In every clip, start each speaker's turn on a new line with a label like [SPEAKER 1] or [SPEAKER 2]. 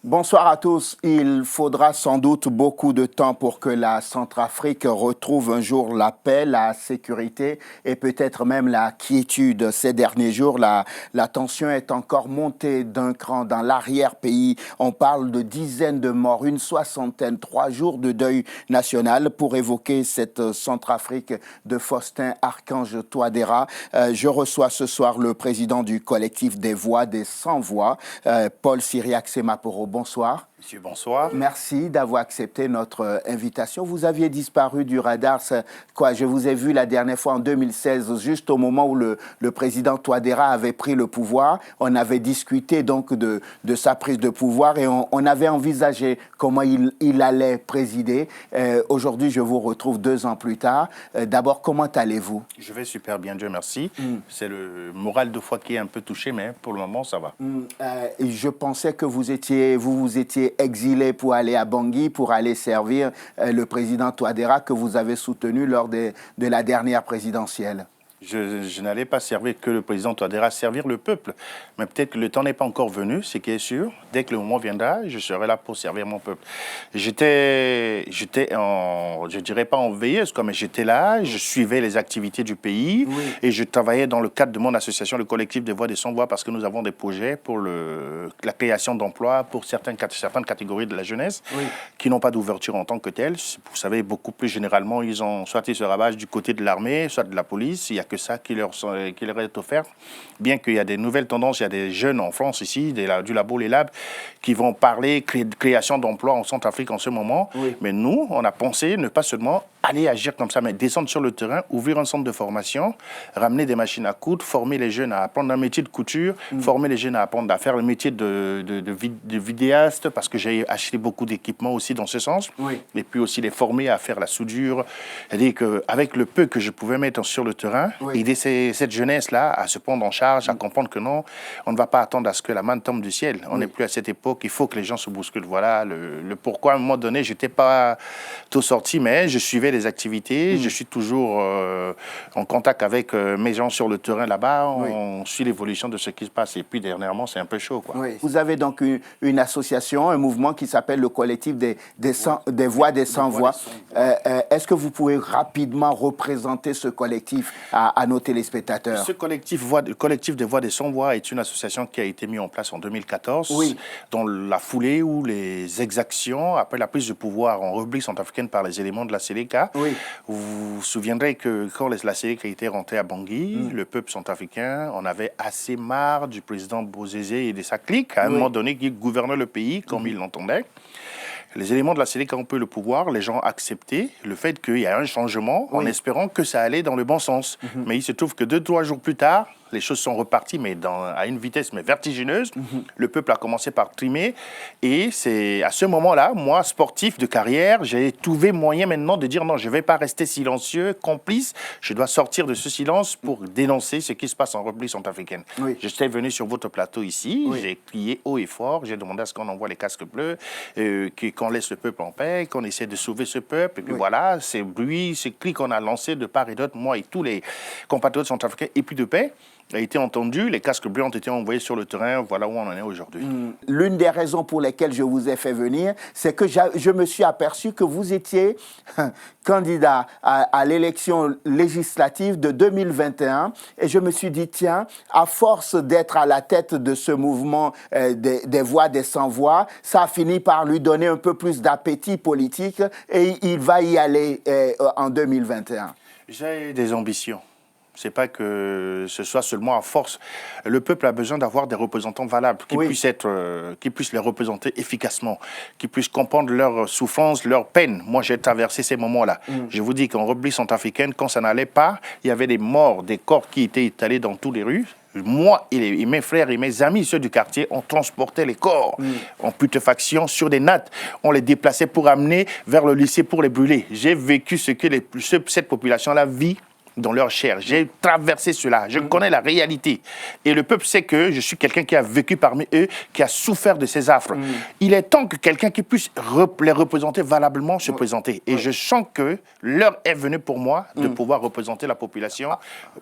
[SPEAKER 1] Bonsoir à tous. Il faudra sans doute beaucoup de temps pour que la Centrafrique retrouve un jour la paix, la sécurité et peut-être même la quiétude. Ces derniers jours, la tension est encore montée d'un cran dans l'arrière-pays. On parle de dizaines de morts, une soixantaine, 3 jours de deuil national pour évoquer cette Centrafrique de Faustin Archange Touadéra. Je reçois ce soir le président du collectif des voix des sans-voix, Paul Cyriaque Semaporo. Bonsoir.
[SPEAKER 2] Monsieur, bonsoir.
[SPEAKER 1] Merci d'avoir accepté notre invitation. Vous aviez disparu du radar. Je vous ai vu la dernière fois en 2016, juste au moment où le président Touadéra avait pris le pouvoir. On avait discuté donc de sa prise de pouvoir et on avait envisagé comment il allait présider. Aujourd'hui, je vous retrouve 2 ans plus tard. D'abord, comment allez-vous?
[SPEAKER 2] Je vais super bien, Dieu merci. C'est le moral de foi qui est un peu touché, mais pour le moment, ça va.
[SPEAKER 1] Je pensais que vous étiez exilé pour aller à Bangui, pour aller servir le président Touadéra que vous avez soutenu lors de la dernière présidentielle.
[SPEAKER 2] Je n'allais pas servir que le président Touadéra, servir le peuple. Mais peut-être que le temps n'est pas encore venu, ce qui est sûr. Dès que le moment viendra, je serai là pour servir mon peuple. J'étais je dirais pas en veilleuse, mais j'étais là, je suivais les activités du pays et je travaillais dans le cadre de mon association, le collectif des voix des sans-voix, parce que nous avons des projets pour la création d'emplois pour certaines catégories de la jeunesse qui n'ont pas d'ouverture en tant que telles. Vous savez, beaucoup plus généralement, ils se ravagent du côté de l'armée, soit de la police. Il y a que ça qui leur est offert. Bien qu'il y a des nouvelles tendances, il y a des jeunes en France ici, du labo Les Labs, qui vont parler création d'emplois en Centrafrique en ce moment. Mais nous, on a pensé ne pas seulement aller agir comme ça, mais descendre sur le terrain, ouvrir un centre de formation, ramener des machines à coudre, former les jeunes à apprendre un métier de couture, former les jeunes à apprendre à faire le métier de vidéaste, parce que j'ai acheté beaucoup d'équipements aussi dans ce sens. Et puis aussi les former à faire la soudure. C'est-à-dire qu'avec le peu que je pouvais mettre sur le terrain, aider cette jeunesse-là à se prendre en charge, à comprendre que non, on ne va pas attendre à ce que la manne tombe du ciel. On n'est plus à cette époque, il faut que les gens se bousculent. Voilà le pourquoi. À un moment donné, je n'étais pas tout sorti, mais je suivais les activités. Je suis toujours en contact avec mes gens sur le terrain là-bas. On suit l'évolution de ce qui se passe. Et puis, dernièrement, c'est un peu chaud, quoi.
[SPEAKER 1] Vous avez donc une association, un mouvement qui s'appelle le collectif des voix des sans-voix. Est-ce que vous pouvez rapidement représenter ce collectif à nos téléspectateurs?
[SPEAKER 2] Ce collectif des voix des sans-voix est une association qui a été mise en place en 2014, dans la foulée où les exactions, après la prise de pouvoir en République centrafricaine par les éléments de la Séléka, vous vous souviendrez que quand la Séléka était rentrée à Bangui, le peuple centrafricain en avait assez marre du président Bozézé et de sa clique, à un moment donné, qui gouvernait le pays comme il l'entendait. Les éléments de la Séléka ont peu le pouvoir, les gens acceptaient le fait qu'il y a un changement en espérant que ça allait dans le bon sens. Mais il se trouve que 2-3 jours plus tard, les choses sont reparties, mais à une vitesse vertigineuse. Le peuple a commencé par trimer. Et c'est à ce moment-là, moi, sportif de carrière, j'ai trouvé moyen maintenant de dire non, je ne vais pas rester silencieux, complice. Je dois sortir de ce silence pour dénoncer ce qui se passe en République centrafricaine. Je suis venu sur votre plateau ici, j'ai crié haut et fort, j'ai demandé à ce qu'on envoie les casques bleus, qu'on laisse le peuple en paix, qu'on essaie de sauver ce peuple. Et puis voilà, ces bruits, ces cris qu'on a lancés de part et d'autre, moi et tous les compatriotes centrafricains, et puis de paix, a été entendu, les casques bleus ont été envoyés sur le terrain, voilà où on en est aujourd'hui.
[SPEAKER 1] L'une des raisons pour lesquelles je vous ai fait venir, c'est que je me suis aperçu que vous étiez candidat à l'élection législative de 2021 et je me suis dit, tiens, à force d'être à la tête de ce mouvement des voix des sans-voix, ça a fini par lui donner un peu plus d'appétit politique et il va y aller en 2021.
[SPEAKER 2] J'ai des ambitions. C'est pas que ce soit seulement à force. Le peuple a besoin d'avoir des représentants valables qui puissent les représenter efficacement, qui puissent comprendre leurs souffrances, leurs peines. Moi, j'ai traversé ces moments-là. Je vous dis qu'en République centrafricaine, quand ça n'allait pas, il y avait des morts, des corps qui étaient étalés dans toutes les rues. Moi et mes frères et mes amis, ceux du quartier, on transportait les corps en putréfaction sur des nattes. On les déplaçait pour amener vers le lycée pour les brûler. J'ai vécu ce que cette population-là vit dans leur chair. J'ai traversé cela. Je connais la réalité. Et le peuple sait que je suis quelqu'un qui a vécu parmi eux, qui a souffert de ces affres. Il est temps que quelqu'un qui puisse les représenter valablement se présenter. Et je sens que l'heure est venue pour moi de pouvoir représenter la population.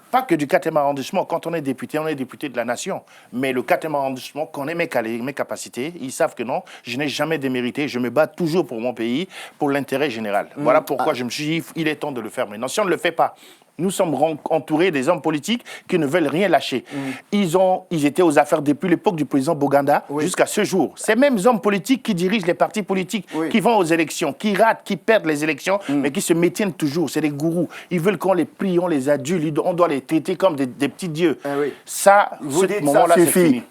[SPEAKER 2] Pas que du 4e arrondissement. Quand on est député de la nation. Mais le 4e arrondissement, connaît mes capacités. Ils savent que non, je n'ai jamais démérité. Je me bats toujours pour mon pays, pour l'intérêt général. Voilà pourquoi je me suis dit, il est temps de le faire maintenant. Si on ne le fait pas, nous sommes entourés des hommes politiques qui ne veulent rien lâcher. Ils étaient aux affaires depuis l'époque du président Boganda jusqu'à ce jour. Ces mêmes hommes politiques qui dirigent les partis politiques, qui vont aux élections, qui ratent, qui perdent les élections, mais qui se maintiennent toujours. C'est des gourous. Ils veulent qu'on les prie, on les adule, on doit les traiter comme des petits dieux. Ça, ce moment-là, c'est fini.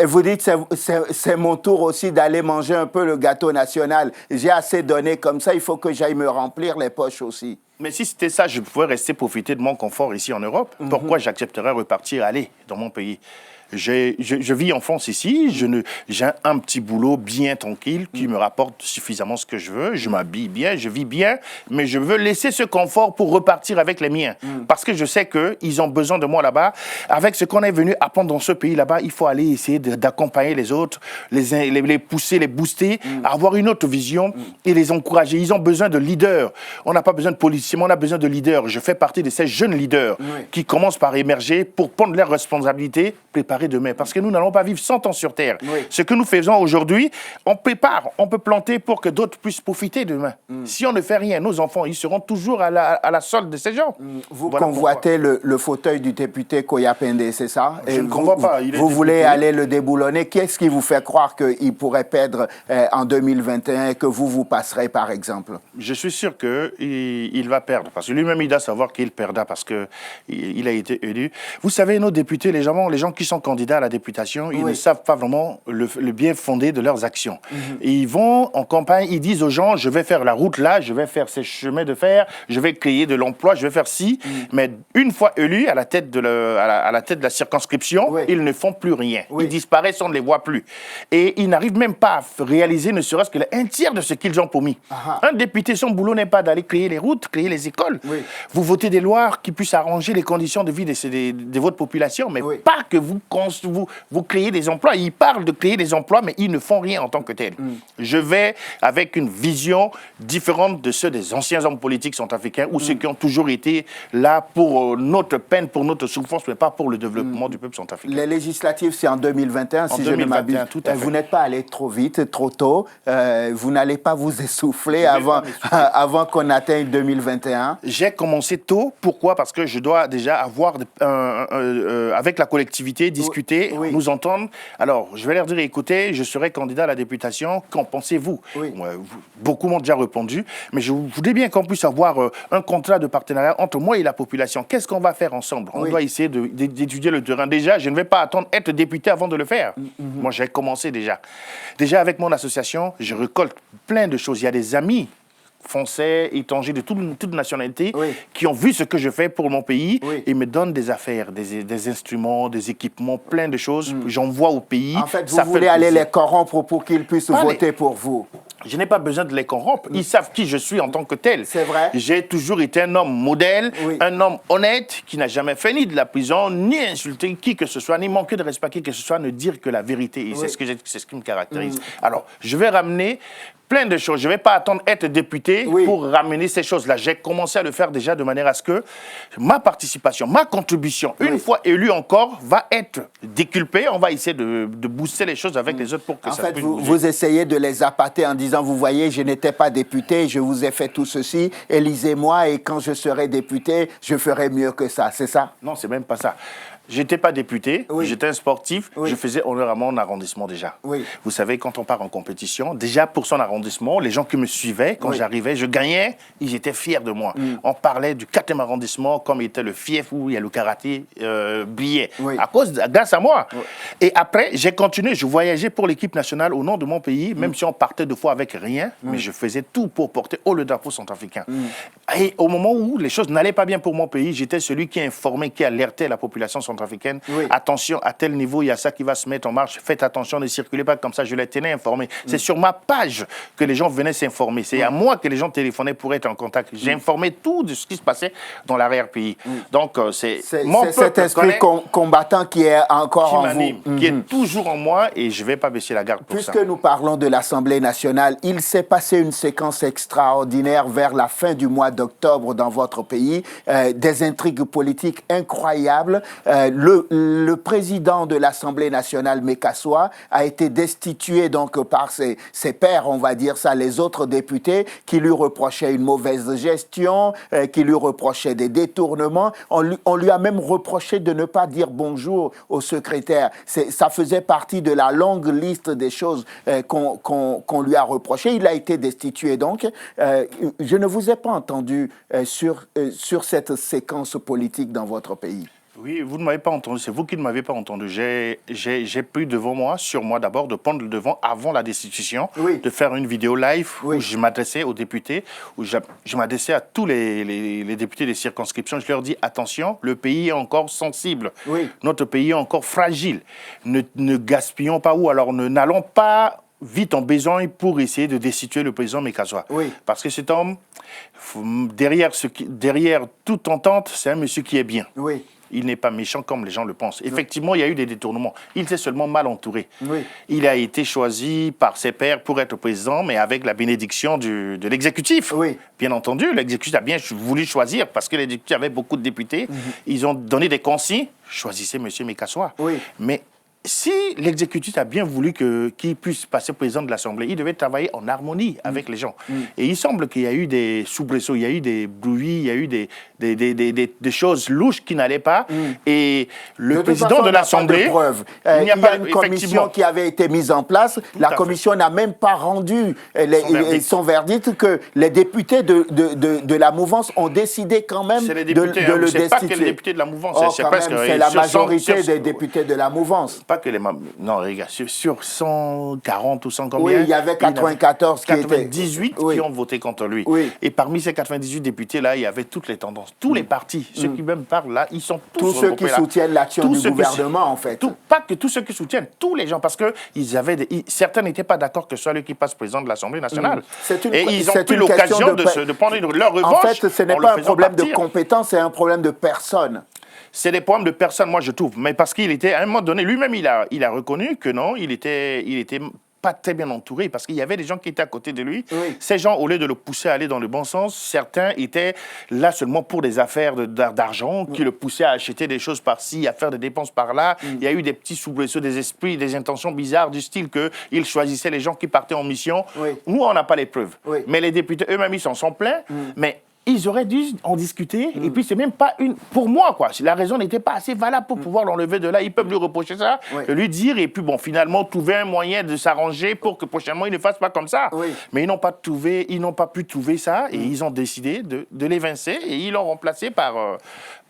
[SPEAKER 1] Vous dites, c'est mon tour aussi d'aller manger un peu le gâteau national. J'ai assez donné comme ça, il faut que j'aille me remplir les poches aussi.
[SPEAKER 2] Mais si c'était ça, je pouvais rester profiter de mon confort ici en Europe. Pourquoi j'accepterais repartir, aller dans mon pays? Je vis en France ici, j'ai un petit boulot bien tranquille qui me rapporte suffisamment ce que je veux, je m'habille bien, je vis bien, mais je veux laisser ce confort pour repartir avec les miens. Parce que je sais qu'ils ont besoin de moi là-bas. Avec ce qu'on est venu apprendre dans ce pays là-bas, il faut aller essayer d'accompagner les autres, les pousser, les booster, avoir une autre vision et les encourager. Ils ont besoin de leaders. On n'a pas besoin de policiers, mais on a besoin de leaders. Je fais partie de ces jeunes leaders qui commencent par émerger pour prendre leurs responsabilités, préparer demain. Parce que nous n'allons pas vivre 100 ans sur Terre. Ce que nous faisons aujourd'hui, on prépare, on peut planter pour que d'autres puissent profiter demain. Si on ne fait rien, nos enfants, ils seront toujours à la solde de ces gens.
[SPEAKER 1] Vous convoitez le fauteuil du député Koya Pende, c'est ça?
[SPEAKER 2] Je ne convoite pas.
[SPEAKER 1] Vous voulez aller le déboulonner. Qu'est-ce qui vous fait croire qu'il pourrait perdre en 2021 et que vous passerez, par exemple?
[SPEAKER 2] Je suis sûr qu'il va perdre. Parce que lui-même, il doit savoir qu'il perdra parce qu'il a été élu. Vous savez, nos députés, les gens qui sont candidats à la députation, ils ne savent pas vraiment le bien fondé de leurs actions. Et ils vont en campagne, ils disent aux gens, je vais faire la route là, je vais faire ces chemins de fer, je vais créer de l'emploi, je vais faire ci. Mais une fois élus à la tête de la circonscription, ils ne font plus rien. Ils disparaissent, on ne les voit plus. Et ils n'arrivent même pas à réaliser ne serait-ce que un tiers de ce qu'ils ont promis. Un député, son boulot n'est pas d'aller créer les routes, créer les écoles. Vous votez des lois qui puissent arranger les conditions de vie de votre population, mais pas que vous créez des emplois. Ils parlent de créer des emplois, mais ils ne font rien en tant que tel. Je vais avec une vision différente de ceux des anciens hommes politiques centrafricains ou ceux qui ont toujours été là pour notre peine, pour notre souffrance, mais pas pour le développement du peuple centrafricain.
[SPEAKER 1] Les législatives, c'est en 2021, si je ne m'abuse. Vous n'êtes pas allé trop vite, trop tôt. Vous n'allez pas vous essouffler avant qu'on atteigne 2021.
[SPEAKER 2] J'ai commencé tôt. Pourquoi? Parce que je dois déjà avoir, avec la collectivité, discuter, nous entendre. Alors, je vais leur dire, écoutez, je serai candidat à la députation, qu'en pensez-vous? Beaucoup m'ont déjà répondu, mais je voudrais bien qu'on puisse avoir un contrat de partenariat entre moi et la population. Qu'est-ce qu'on va faire ensemble? On doit essayer d'étudier le terrain. Déjà, je ne vais pas attendre être député avant de le faire. Moi, j'ai commencé déjà. Déjà, avec mon association, je récolte plein de choses. Il y a des amis français, étrangers, de toute nationalité, qui ont vu ce que je fais pour mon pays et me donnent des affaires, des instruments, des équipements, plein de choses. J'envoie au pays.
[SPEAKER 1] En fait, vous voulez aller les corrompre pour qu'ils puissent voter pour vous?
[SPEAKER 2] Je n'ai pas besoin de les corrompre. Ils savent qui je suis en tant que tel.
[SPEAKER 1] C'est vrai.
[SPEAKER 2] J'ai toujours été un homme modèle, un homme honnête, qui n'a jamais fait ni de la prison, ni insulté qui que ce soit, ni manqué de respect qui que ce soit, ne dire que la vérité. Et c'est ce qui me caractérise. Alors, je vais ramener plein de choses. Je ne vais pas attendre être député pour ramener ces choses-là. J'ai commencé à le faire déjà de manière à ce que ma participation, ma contribution, une fois élue encore, va être déculpée. On va essayer de booster les choses avec les autres pour que ça puisse bouger.
[SPEAKER 1] Vous essayez de les appâter en disant, vous voyez, je n'étais pas député, je vous ai fait tout ceci, élisez-moi et quand je serai député, je ferai mieux que ça. C'est ça?
[SPEAKER 2] Non, c'est même pas ça. J'étais pas député, j'étais un sportif, je faisais honneur à mon arrondissement déjà. Vous savez, quand on part en compétition, déjà pour son arrondissement, les gens qui me suivaient, quand j'arrivais, je gagnais, ils étaient fiers de moi. On parlait du 4e arrondissement comme il était le fief où il y a le karaté billet, grâce à moi. Et après, j'ai continué, je voyageais pour l'équipe nationale au nom de mon pays, même si on partait deux fois avec rien, mais je faisais tout pour porter haut le drapeau centrafricain. Et au moment où les choses n'allaient pas bien pour mon pays, j'étais celui qui informait, qui alertait la population centrafricaine centrafricaine.
[SPEAKER 1] Oui.
[SPEAKER 2] Attention, à tel niveau, il y a ça qui va se mettre en marche. Faites attention, ne circulez pas comme ça. Je les tenais informés. C'est sur ma page que les gens venaient s'informer. C'est à moi que les gens téléphonaient pour être en contact. J'ai informé tout de ce qui se passait dans l'arrière-pays. Donc, c'est
[SPEAKER 1] cet esprit combattant qui est encore en vous.
[SPEAKER 2] Qui est toujours en moi, et je ne vais pas baisser la garde pour ça.
[SPEAKER 1] Puisque nous parlons de l'Assemblée nationale, il s'est passé une séquence extraordinaire vers la fin du mois d'octobre dans votre pays, des intrigues politiques incroyables. Le président de l'Assemblée nationale, Mekassoa, a été destitué donc par ses pairs, on va dire ça, les autres députés, qui lui reprochaient une mauvaise gestion, qui lui reprochaient des détournements. On lui a même reproché de ne pas dire bonjour au secrétaire. Ça faisait partie de la longue liste des choses qu'on lui a reproché. Il a été destitué donc. Je ne vous ai pas entendu sur cette séquence politique dans votre pays.
[SPEAKER 2] Oui, vous ne m'avez pas entendu, c'est vous qui ne m'avez pas entendu. J'ai pris devant moi, sur moi d'abord, de prendre le devant avant la destitution, de faire une vidéo live où je m'adressais aux députés, où je m'adressais à tous les députés des circonscriptions. Je leur dis, attention, le pays est encore sensible, notre pays est encore fragile. Ne gaspillons pas, ou alors n'allons pas vite en besogne pour essayer de destituer le président Mekassoa. Parce que cet homme, derrière toute entente, c'est un monsieur qui est bien. Il n'est pas méchant comme les gens le pensent. Effectivement, il y a eu des détournements. Il s'est seulement mal entouré. Il a été choisi par ses pairs pour être président, mais avec la bénédiction de l'exécutif. Bien entendu, l'exécutif a bien voulu choisir parce que l'exécutif avait beaucoup de députés. Ils ont donné des consignes. Choisissez M. Mekassoa. Mais si l'exécutif a bien voulu qu'il puisse passer président de l'Assemblée, il devait travailler en harmonie avec les gens. Et il semble qu'il y a eu des soubresauts, il y a eu des bruits, il y a eu des choses louches qui n'allaient pas. Et le président de l'Assemblée...
[SPEAKER 1] Il y a une commission qui avait été mise en place. La commission n'a même pas rendu son verdict que les députés de la mouvance ont décidé quand même de le destituer.
[SPEAKER 2] C'est pas que les députés de la mouvance,
[SPEAKER 1] c'est la majorité des députés de la mouvance.
[SPEAKER 2] Non, regarde, sur 140 ou 100 combien?
[SPEAKER 1] Oui, il y avait 94
[SPEAKER 2] 98 qui ont voté contre lui. Et parmi ces 98 députés-là, il y avait toutes les tendances, tous les partis. Ceux qui même parlent là, ils sont tous
[SPEAKER 1] ceux qui soutiennent l'action du gouvernement, en fait.
[SPEAKER 2] Pas que tous ceux qui soutiennent, tous les gens, parce que certains n'étaient pas d'accord que ce soit lui qui passe président de l'Assemblée nationale. Et ils ont eu l'occasion de prendre leur revanche.
[SPEAKER 1] En fait, ce n'est pas un problème de compétence, c'est un problème de personne.
[SPEAKER 2] C'est des problèmes de personne, moi je trouve. Mais parce qu'il était, à un moment donné, lui-même, il a reconnu que non, il était pas très bien entouré parce qu'il y avait des gens qui étaient à côté de lui. Ces gens, au lieu de le pousser à aller dans le bon sens, certains étaient là seulement pour des affaires d'argent, qui le poussaient à acheter des choses par-ci, à faire des dépenses par-là. Il y a eu des petits soubresauts, des esprits, des intentions bizarres du style qu'ils choisissaient les gens qui partaient en mission. Nous, on n'a pas les preuves. Mais les députés eux-mêmes, ils s'en sont plaints. Mais ils auraient dû en discuter, et puis c'est même pas une... Pour moi, quoi, la raison n'était pas assez valable pour pouvoir l'enlever de là. Ils peuvent lui reprocher ça, lui dire, et puis bon, finalement, trouver un moyen de s'arranger pour que prochainement, il ne fasse pas comme ça. Mais ils n'ont pas pu trouver ça, et ils ont décidé de l'évincer, et ils l'ont remplacé par...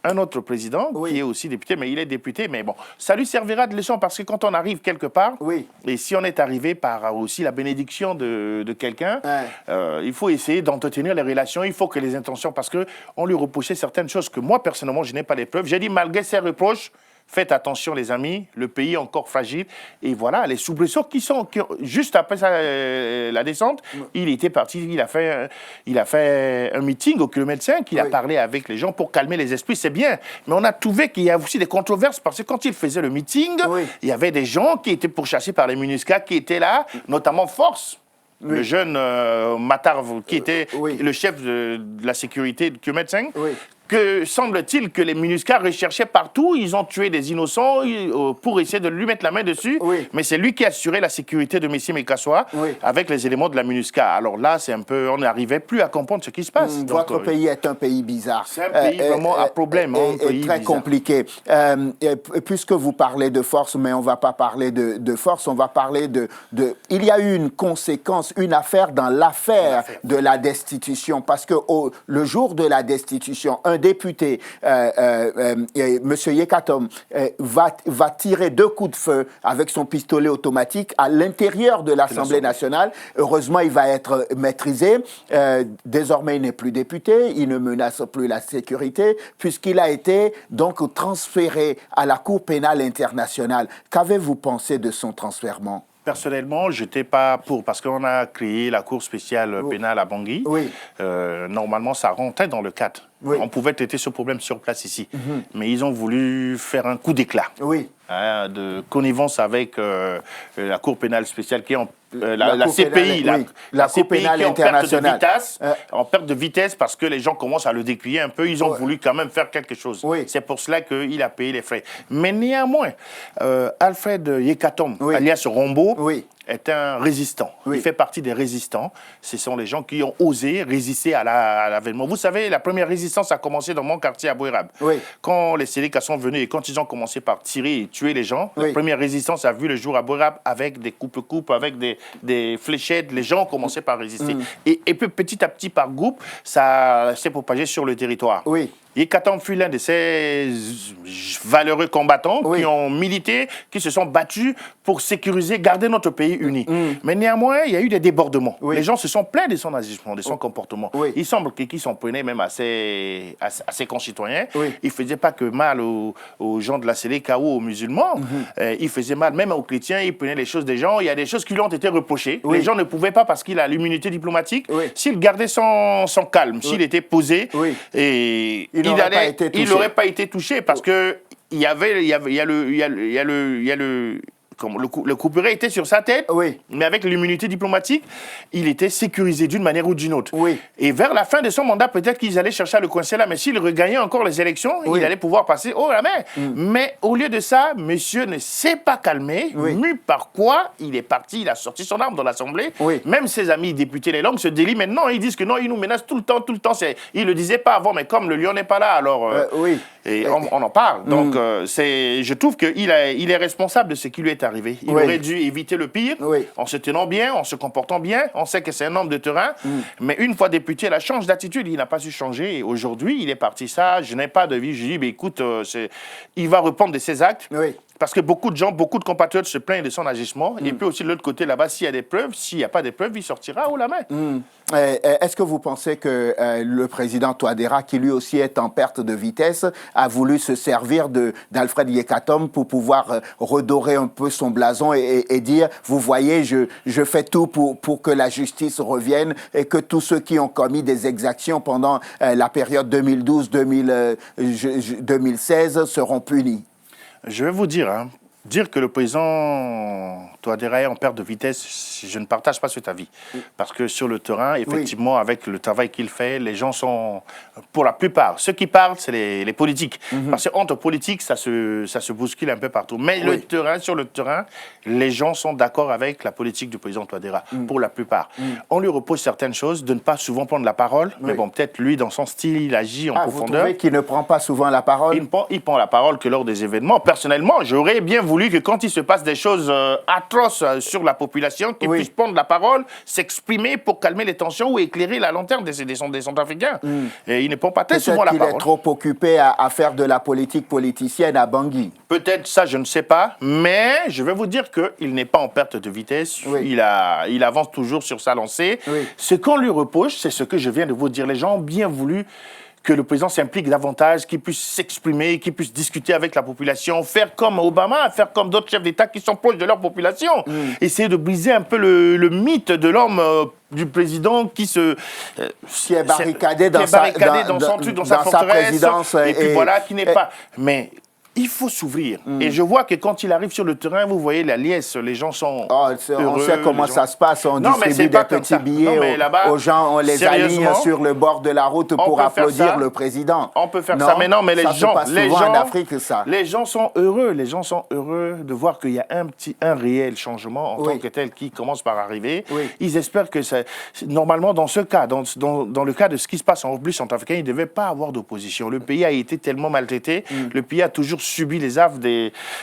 [SPEAKER 2] un autre président qui est aussi député, mais il est député, mais bon, ça lui servira de leçon parce que quand on arrive quelque part, et si on est arrivé par aussi la bénédiction de quelqu'un, il faut essayer d'entretenir les relations, il faut que les intentions, parce qu'on lui reprochait certaines choses que moi, personnellement, je n'ai pas les preuves. J'ai dit, malgré ces reproches, faites attention les amis, le pays est encore fragile. Et voilà, les soubresauts juste après la descente, il était parti, il a fait un meeting au kilomètre 5, il a parlé avec les gens pour calmer les esprits, c'est bien. Mais on a trouvé qu'il y a aussi des controverses parce que quand il faisait le meeting, il y avait des gens qui étaient pourchassés par les MINUSCA qui étaient là, notamment Force. Le jeune Matar, qui était le chef de la sécurité de kilomètre 5, que semble-t-il que les MINUSCA recherchaient partout, ils ont tué des innocents pour essayer de lui mettre la main dessus, mais c'est lui qui assurait la sécurité de M. Mekassoa avec les éléments de la MINUSCA. Alors là, c'est un peu, on n'arrivait plus à comprendre ce qui se passe.
[SPEAKER 1] Votre pays est un pays bizarre.
[SPEAKER 2] C'est un pays vraiment à problème.
[SPEAKER 1] Et très compliqué. Puisque vous parlez de Force, mais on ne va pas parler de Force, on va parler de... Il y a eu une conséquence, une affaire dans l'affaire de la destitution, parce que le jour de la destitution, un député, M. Yekatom, va tirer 2 coups de feu avec son pistolet automatique à l'intérieur de l'Assemblée nationale. Heureusement, il va être maîtrisé. Désormais, il n'est plus député, il ne menace plus la sécurité, puisqu'il a été donc transféré à la Cour pénale internationale. Qu'avez-vous pensé de son transfèrement?
[SPEAKER 2] Personnellement, je n'étais pas pour, parce qu'on a créé la Cour spéciale pénale à Bangui.
[SPEAKER 1] Oui.
[SPEAKER 2] Normalement, ça rentrait dans le cadre.
[SPEAKER 1] Oui.
[SPEAKER 2] On pouvait traiter ce problème sur place ici. Mais ils ont voulu faire un coup d'éclat.
[SPEAKER 1] Oui.
[SPEAKER 2] De connivence avec la Cour pénale spéciale qui est la
[SPEAKER 1] Cour
[SPEAKER 2] CPI,
[SPEAKER 1] pénale,
[SPEAKER 2] la
[SPEAKER 1] Cour
[SPEAKER 2] CPI
[SPEAKER 1] pénale
[SPEAKER 2] qui est
[SPEAKER 1] internationale.
[SPEAKER 2] en perte de vitesse parce que les gens commencent à le décrier un peu. Ils ont voulu quand même faire quelque chose.
[SPEAKER 1] Oui.
[SPEAKER 2] C'est pour cela qu'il a payé les frais. Mais néanmoins, Alfred Yekatom, alias Rombo, est un résistant. Il fait partie des résistants. Ce sont les gens qui ont osé résister à l'avènement. Vous savez, la première résistance a commencé dans mon quartier à Bouérab. Quand les Sélékas sont venus et quand ils ont commencé par tirer et tuer les gens, la première résistance a vu le jour à Bouérab avec des coupes-coupes, avec des fléchettes. Les gens ont commencé par résister. Et puis petit à petit, par groupe, ça s'est propagé sur le territoire. Yekatom fut l'un de ces valeureux combattants qui ont milité, qui se sont battus pour sécuriser, garder notre pays uni. Mais néanmoins, il y a eu des débordements. Les gens se sont plaints de son agissement, de son comportement. Il semble qu'ils s'en prenaient même à ses concitoyens. Il ne faisait pas que mal aux gens de la Séléka ou aux musulmans. Il faisait mal même aux chrétiens. Il prenait les choses des gens. Il y a des choses qui lui ont été reprochées. Les gens ne pouvaient pas parce qu'il a l'immunité diplomatique. S'il gardait son calme, s'il était posé, et il n'aurait pas été touché parce que il y a le couperet était sur sa tête, mais avec l'immunité diplomatique, il était sécurisé d'une manière ou d'une autre. Et vers la fin de son mandat, peut-être qu'ils allaient chercher à le coincer là, mais s'il regagnait encore les élections, il allait pouvoir passer haut la main. Mais au lieu de ça, monsieur ne s'est pas calmé, mu par quoi il est parti, il a sorti son arme dans l'Assemblée. Même ses amis députés, les langues se délient maintenant, ils disent que non, ils nous menacent tout le temps. Ils ne le disaient pas avant, mais comme le lion n'est pas là, alors et on en parle. Donc je trouve qu'il est responsable de ce qui lui est arrivé. Il aurait dû éviter le pire en se tenant bien, en se comportant bien. On sait que c'est un homme de terrain, mais une fois député, il a changé d'attitude, il n'a pas su changer. Et aujourd'hui, il est parti ça, je n'ai pas de vie. Je dis, mais écoute, il va répondre de ses actes. Parce que beaucoup de gens, beaucoup de compatriotes se plaignent de son agissement. Et puis aussi de l'autre côté, là-bas, s'il y a des preuves, s'il n'y a pas de preuves, il sortira haut la main.
[SPEAKER 1] Est-ce que vous pensez que le président Touadéra, qui lui aussi est en perte de vitesse, a voulu se servir d'Alfred Yekatom pour pouvoir redorer un peu son blason et dire, vous voyez, je fais tout pour que la justice revienne et que tous ceux qui ont commis des exactions pendant la période 2012-2016 seront punis?
[SPEAKER 2] Je vais vous dire, dire que le président Touadéra est en perte de vitesse, je ne partage pas cet avis. Parce que sur le terrain, effectivement, avec le travail qu'il fait, les gens sont, pour la plupart, ceux qui parlent, c'est les politiques. Parce qu'entre politiques, ça se bouscule un peu partout. Mais sur le terrain, les gens sont d'accord avec la politique du président Touadéra, pour la plupart. On lui repose certaines choses, de ne pas souvent prendre la parole, mais bon, peut-être lui, dans son style, il agit en profondeur.
[SPEAKER 1] Vous trouvez qu'il ne prend pas souvent la parole?
[SPEAKER 2] Il prend la parole que lors des événements. Personnellement, j'aurais bien voulu que quand il se passe des choses atroces sur la population, qu'il puisse prendre la parole, s'exprimer pour calmer les tensions ou éclairer la lanterne des Centrafricains. Et il ne prend pas très souvent la parole.
[SPEAKER 1] Peut-être qu'il est trop occupé à faire de la politique politicienne à Bangui.
[SPEAKER 2] Peut-être ça, je ne sais pas. Mais je vais vous dire qu'il n'est pas en perte de vitesse. Il avance toujours sur sa lancée. Ce qu'on lui reproche, c'est ce que je viens de vous dire. Les gens ont bien voulu que le président s'implique davantage, qu'il puisse s'exprimer, qu'il puisse discuter avec la population, faire comme Obama, faire comme d'autres chefs d'État qui sont proches de leur population. Essayer de briser un peu le mythe de l'homme, du président qui
[SPEAKER 1] est barricadé dans sa
[SPEAKER 2] forteresse, et puis voilà, qui n'est pas... Mais il faut s'ouvrir. Et je vois que quand il arrive sur le terrain, vous voyez la liesse, les gens sont heureux.
[SPEAKER 1] On sait comment ça se passe, on distribue des petits billets aux gens, on les aligne sur le bord de la route pour applaudir le président.
[SPEAKER 2] On peut faire ça, mais non, mais les gens
[SPEAKER 1] en Afrique, ça.
[SPEAKER 2] Les gens sont heureux de voir qu'il y a un réel changement en tant que tel qui commence par arriver. Ils espèrent que normalement, dans ce cas, dans le cas de ce qui se passe en République centrafricaine, il ne devait pas avoir d'opposition. Le pays a été tellement maltraité, le pays a toujours subi les affres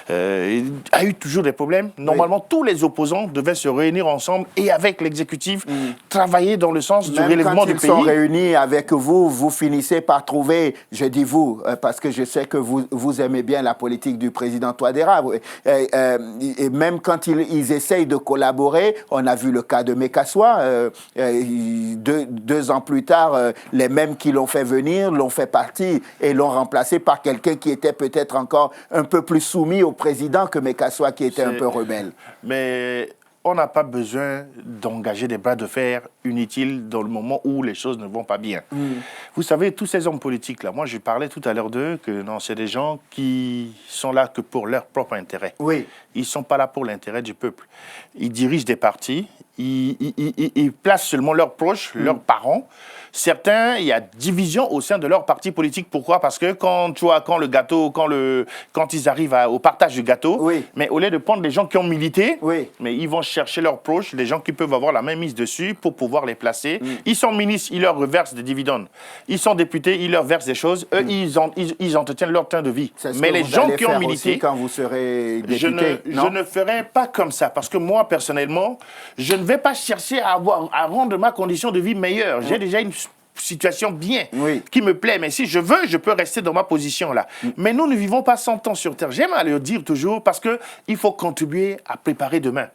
[SPEAKER 2] a eu toujours des problèmes. Normalement, tous les opposants devaient se réunir ensemble et avec l'exécutif, travailler dans le sens du relèvement du pays.
[SPEAKER 1] Même quand ils sont réunis avec vous, vous finissez par trouver, je dis vous, parce que je sais que vous aimez bien la politique du président Touadéra, et même quand ils essayent de collaborer, on a vu le cas de Mekassoua, 2 ans plus tard, les mêmes qui l'ont fait venir l'ont fait partie et l'ont remplacé par quelqu'un qui était peut-être encore un peu plus soumis au président que Mekassoua, qui était un peu rebelle.
[SPEAKER 2] Mais on n'a pas besoin d'engager des bras de fer inutiles dans le moment où les choses ne vont pas bien. Vous savez, tous ces hommes politiques-là, moi je parlais tout à l'heure d'eux, que non, c'est des gens qui sont là que pour leur propre intérêt.
[SPEAKER 1] Oui.
[SPEAKER 2] Ils ne sont pas là pour l'intérêt du peuple. Ils dirigent des partis, ils placent seulement leurs proches, leurs parents. Certains, il y a division au sein de leur parti politique. Pourquoi? Parce que quand ils arrivent au partage du gâteau, mais au lieu de prendre des gens qui ont milité, mais ils vont chercher leurs proches, les gens qui peuvent avoir la main mise dessus pour pouvoir les placer. Ils sont ministres, ils leur reversent des dividendes. Ils sont députés, ils leur versent des choses. Eux, ils entretiennent leur train de vie. Mais les gens qui ont milité,
[SPEAKER 1] quand vous serez député,
[SPEAKER 2] je ne ferai pas comme ça. Parce que moi, personnellement, je ne vais pas chercher à rendre ma condition de vie meilleure. J'ai déjà une situation bien qui me plaît. Mais si je veux, je peux rester dans ma position là. Mais nous ne vivons pas 100 ans sur Terre. J'aime à le dire toujours parce qu'il faut contribuer à préparer demain.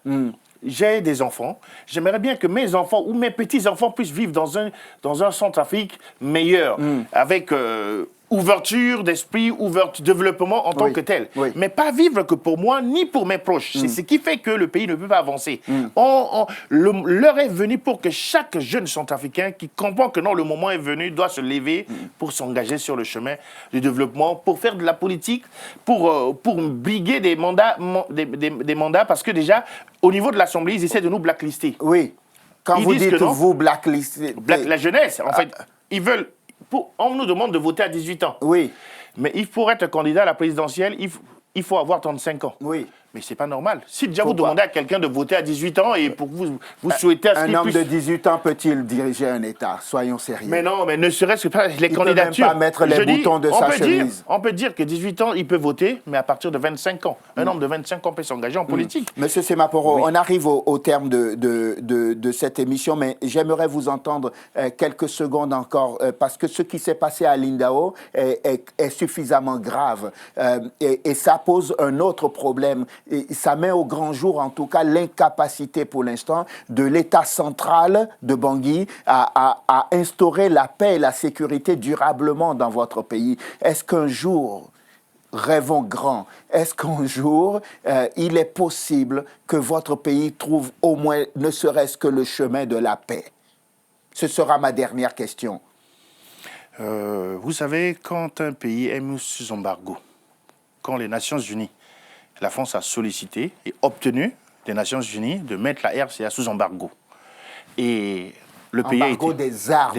[SPEAKER 2] J'ai des enfants. J'aimerais bien que mes enfants ou mes petits-enfants puissent vivre dans un Centrafrique meilleur, avec ouverture d'esprit, développement en tant que tel. Mais pas vivre que pour moi, ni pour mes proches. C'est ce qui fait que le pays ne peut pas avancer. L'heure est venue pour que chaque jeune Centrafricain qui comprend que non, le moment est venu, doit se lever pour s'engager sur le chemin du développement, pour faire de la politique, pour briguer des mandats, des mandats, parce que déjà, au niveau de l'Assemblée, ils essaient de nous blacklister.
[SPEAKER 1] Oui. Quand vous dites vous blacklistez...
[SPEAKER 2] La jeunesse, en fait, ils veulent... On nous demande de voter à 18 ans.
[SPEAKER 1] Oui.
[SPEAKER 2] Mais pour être candidat à la présidentielle, il faut avoir 35 ans.
[SPEAKER 1] Oui.
[SPEAKER 2] Mais c'est pas normal. Si déjà vous demandez à quelqu'un de voter à 18 ans et pour vous souhaitez...
[SPEAKER 1] Un homme de 18 ans peut-il diriger un État? Soyons sérieux.
[SPEAKER 2] Mais non, mais ne serait-ce que pas les candidatures.
[SPEAKER 1] Il ne peut même pas mettre les boutons de sa chemise.
[SPEAKER 2] On peut dire que 18 ans, il peut voter, mais à partir de 25 ans. Un homme de 25 ans peut s'engager en politique.
[SPEAKER 1] Monsieur Semaporo, on arrive au terme de cette émission, mais j'aimerais vous entendre quelques secondes encore, parce que ce qui s'est passé à Lindao est suffisamment grave. Et ça pose un autre problème. Et ça met au grand jour, en tout cas, l'incapacité pour l'instant de l'État central de Bangui à instaurer la paix et la sécurité durablement dans votre pays. Est-ce qu'un jour, rêvons grand, est-ce qu'un jour, il est possible que votre pays trouve au moins, ne serait-ce que le chemin de la paix? Ce sera ma dernière question.
[SPEAKER 2] Vous savez, quand un pays est mis sous embargo, quand les Nations Unies, la France a sollicité et obtenu des Nations Unies de mettre la RCA sous embargo. Et le pays a été...
[SPEAKER 1] des armes.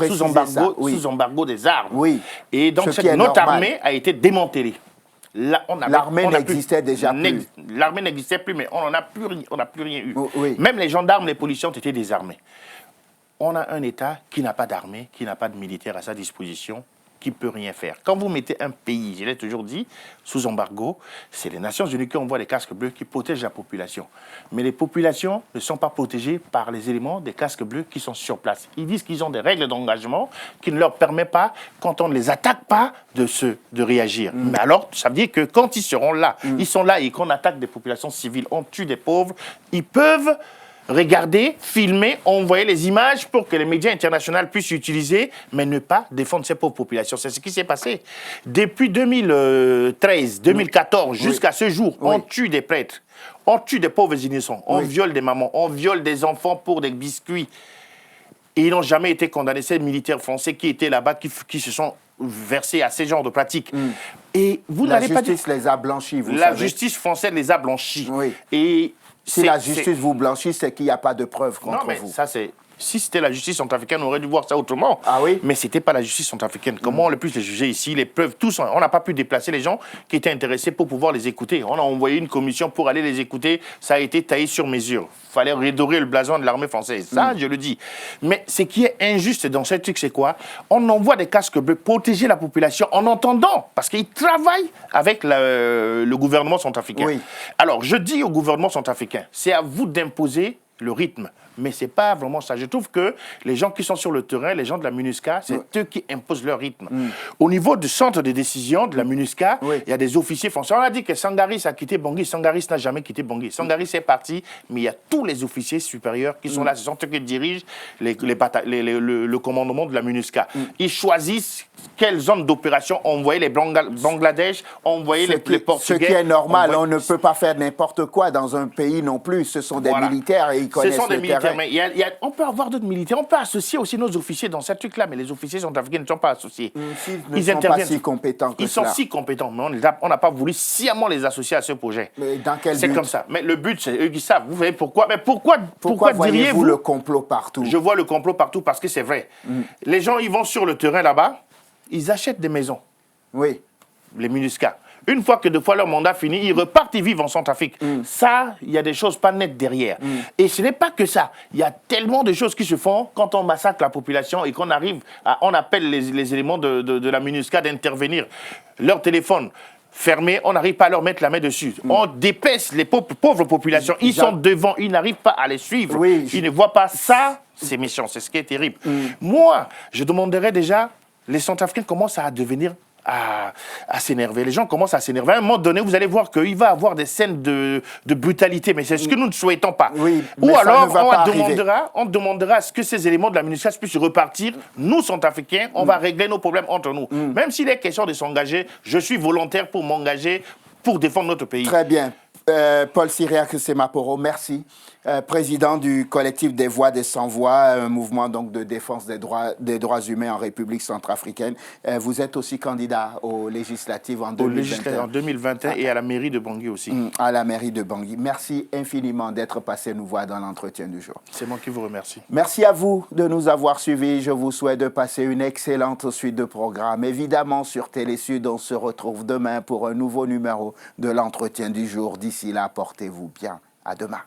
[SPEAKER 2] Sous embargo des armes.
[SPEAKER 1] Oui.
[SPEAKER 2] Et donc notre armée a été démantelée.
[SPEAKER 1] L'armée n'existait déjà plus.
[SPEAKER 2] L'armée n'existait plus, mais on n'a plus rien eu.
[SPEAKER 1] Oui.
[SPEAKER 2] Même les gendarmes, les policiers ont été désarmés. On a un État qui n'a pas d'armée, qui n'a pas de militaire à sa disposition, qui ne peut rien faire. Quand vous mettez un pays, je l'ai toujours dit, sous embargo, c'est les Nations Unies qui envoient des casques bleus qui protègent la population. Mais les populations ne sont pas protégées par les éléments des casques bleus qui sont sur place. Ils disent qu'ils ont des règles d'engagement qui ne leur permettent pas, quand on ne les attaque pas, de réagir. Mais alors, ça veut dire que quand ils seront là, ils sont là et qu'on attaque des populations civiles, on tue des pauvres, ils peuvent regarder, filmer, envoyer les images pour que les médias internationaux puissent utiliser, mais ne pas défendre ces pauvres populations. C'est ce qui s'est passé. Depuis 2013, 2014, jusqu'à ce jour, on tue des prêtres, on tue des pauvres innocents, on viole des mamans, on viole des enfants pour des biscuits. Et ils n'ont jamais été condamnés. Ces militaires français qui étaient là-bas, qui se sont versés à ces genres de pratiques. Et vous n'allez pas dire...
[SPEAKER 1] La justice les a blanchis, vous savez.
[SPEAKER 2] La justice française les a blanchis.
[SPEAKER 1] Oui.
[SPEAKER 2] Et
[SPEAKER 1] si la justice vous blanchit, c'est qu'il n'y a pas de preuves contre vous.
[SPEAKER 2] Ça, c'est Si c'était la justice centrafricaine, on aurait dû voir ça autrement.
[SPEAKER 1] Ah oui?
[SPEAKER 2] Mais ce n'était pas la justice centrafricaine. Comment on a pu les juger ici? Les preuves, tous, on n'a pas pu déplacer les gens qui étaient intéressés pour pouvoir les écouter. On a envoyé une commission pour aller les écouter. Ça a été taillé sur mesure. Il fallait redorer le blason de l'armée française. Ça, je le dis. Mais ce qui est injuste dans ce truc, c'est quoi? On envoie des casques bleus protéger la population en entendant, parce qu'ils travaillent avec le gouvernement centrafricain.
[SPEAKER 1] Oui.
[SPEAKER 2] Alors, je dis au gouvernement centrafricain, c'est à vous d'imposer le rythme. Mais ce n'est pas vraiment ça. Je trouve que les gens qui sont sur le terrain, les gens de la MINUSCA, c'est eux qui imposent leur rythme. Au niveau du centre de décision de la MINUSCA, il y a des officiers français. On a dit que Sangaris a quitté Bangui. Sangaris n'a jamais quitté Bangui. Sangaris est parti, mais il y a tous les officiers supérieurs qui sont là. Ce sont eux qui dirigent le commandement de la MINUSCA. Ils choisissent quelle zone d'opération envoyer les Bangladesh, envoyer les Portugais.
[SPEAKER 1] Ce qui est normal, on ne peut pas faire n'importe quoi dans un pays non plus. Ce sont des militaires et ils connaissent le terrain. Mais
[SPEAKER 2] on peut avoir d'autres militaires, on peut associer aussi nos officiers dans ce truc-là, mais les officiers centrafricains ne sont pas associés.
[SPEAKER 1] Ils ne sont pas si compétents que
[SPEAKER 2] Ils sont si compétents, mais on n'a pas voulu sciemment les associer à ce projet.
[SPEAKER 1] Mais dans quel but?
[SPEAKER 2] C'est comme ça. Mais le but, c'est eux qui savent. Vous savez pourquoi? Mais pourquoi
[SPEAKER 1] voyez-vous le complot partout?
[SPEAKER 2] Je vois le complot partout parce que c'est vrai. Les gens, ils vont sur le terrain là-bas, ils achètent des maisons.
[SPEAKER 1] Oui.
[SPEAKER 2] Les MINUSCA. Une fois que leur mandat fini, ils repartent, ils vivent en Centrafrique. Ça, il y a des choses pas nettes derrière. Et ce n'est pas que ça. Il y a tellement de choses qui se font quand on massacre la population et qu'on arrive on appelle les éléments de la MINUSCA d'intervenir. Leur téléphone fermé, on n'arrive pas à leur mettre la main dessus. On dépaisse les pauvres populations. Ils sont devant, ils n'arrivent pas à les suivre.
[SPEAKER 1] Oui.
[SPEAKER 2] Ils ne voient pas ça. C'est méchant, c'est ce qui est terrible. Moi, je demanderais déjà, les Centrafricains commencent à devenir à s'énerver. Les gens commencent à s'énerver. À un moment donné, vous allez voir qu'il va y avoir des scènes de brutalité, mais c'est ce que nous ne souhaitons pas.
[SPEAKER 1] Oui,
[SPEAKER 2] ou alors, on demandera à ce que ces éléments de la MINUSCA puissent repartir. Nous, Centrafricains, on va régler nos problèmes entre nous. Même s'il est question de s'engager, je suis volontaire pour m'engager pour défendre notre pays.
[SPEAKER 1] Très bien. Paul Cyriaque Semaporo, merci. Président du collectif des Voix des Sans-Voix, un mouvement donc de défense des droits humains en République centrafricaine. Vous êtes aussi candidat aux législatives en 2021.
[SPEAKER 2] En 2021 et à la mairie de Bangui aussi.
[SPEAKER 1] À la mairie de Bangui. Merci infiniment d'être passé nous voir dans l'entretien du jour.
[SPEAKER 2] C'est moi qui vous remercie.
[SPEAKER 1] Merci à vous de nous avoir suivis. Je vous souhaite de passer une excellente suite de programmes. Évidemment, sur Télésud, on se retrouve demain pour un nouveau numéro de l'entretien du jour. D'ici là, portez-vous bien. À demain.